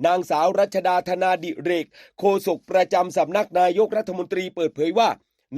นางสาวรัชดาธนาดิเรกโฆษกประจำสำนักนายกรัฐมนตรีเปิดเผยว่า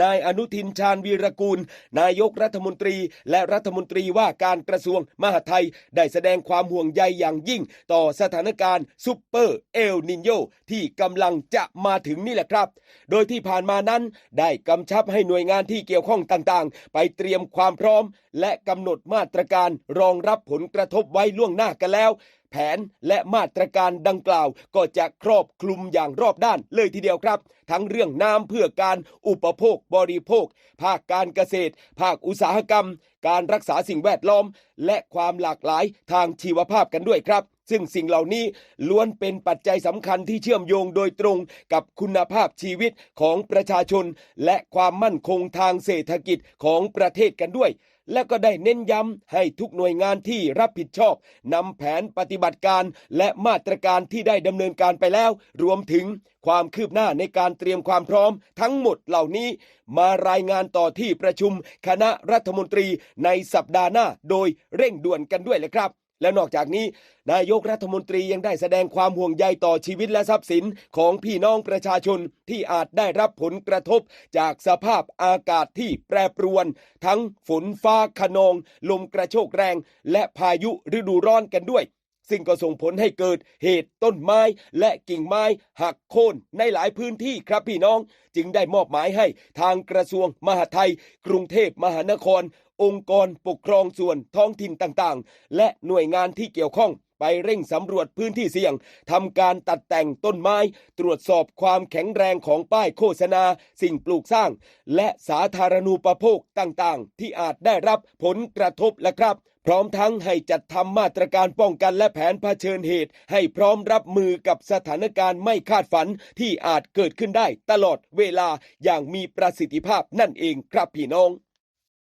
นายอนุทินชาญวีรกูลนายกรัฐมนตรีและรัฐมนตรีว่าการกระทรวงมหาดไทยได้แสดงความห่วงใยอย่างยิ่งต่อสถานการณ์ซุปเปอร์เอลนิโญที่กำลังจะมาถึงนี่แหละครับโดยที่ผ่านมานั้นได้กำชับให้หน่วยงานที่เกี่ยวข้องต่างๆไปเตรียมความพร้อมและกำหนดมาตรการรองรับผลกระทบไว้ล่วงหน้ากันแล้วแผนและมาตรการดังกล่าวก็จะครอบคลุมอย่างรอบด้านเลยทีเดียวครับทั้งเรื่องน้ำเพื่อการอุปโภคบริโภคภาคการเกษตรภาคอุตสาหกรรมการรักษาสิ่งแวดล้อมและความหลากหลายทางชีวภาพกันด้วยครับซึ่งสิ่งเหล่านี้ล้วนเป็นปัจจัยสำคัญที่เชื่อมโยงโดยตรงกับคุณภาพชีวิตของประชาชนและความมั่นคงทางเศรษฐกิจของประเทศกันด้วยและก็ได้เน้นย้ำให้ทุกหน่วยงานที่รับผิดชอบนำแผนปฏิบัติการและมาตรการที่ได้ดำเนินการไปแล้วรวมถึงความคืบหน้าในการเตรียมความพร้อมทั้งหมดเหล่านี้มารายงานต่อที่ประชุมคณะรัฐมนตรีในสัปดาห์หน้าโดยเร่งด่วนกันด้วยเลยครับและนอกจากนี้นายกรัฐมนตรียังได้แสดงความห่วงใยต่อชีวิตและทรัพย์สินของพี่น้องประชาชนที่อาจได้รับผลกระทบจากสภาพอากาศที่แปรปรวนทั้งฝนฟ้าคะนองลมกระโชกแรงและพายุฤดูร้อนกันด้วยซึ่งก็ส่งผลให้เกิดเหตุต้นไม้และกิ่งไม้หักโค่นในหลายพื้นที่ครับพี่น้องจึงได้มอบหมายให้ทางกระทรวงมหาดไทยกรุงเทพมหานครองค์กรปกครองส่วนท้องถิ่นต่างๆและหน่วยงานที่เกี่ยวข้องไปเร่งสำรวจพื้นที่เสี่ยงทำการตัดแต่งต้นไม้ตรวจสอบความแข็งแรงของป้ายโฆษณาสิ่งปลูกสร้างและสาธารณูปโภคต่างๆที่อาจได้รับผลกระทบและครับพร้อมทั้งให้จัดทำมาตรการป้องกันและแผนเผชิญเหตุให้พร้อมรับมือกับสถานการณ์ไม่คาดฝันที่อาจเกิดขึ้นได้ตลอดเวลาอย่างมีประสิทธิภาพนั่นเองครับพี่น้อง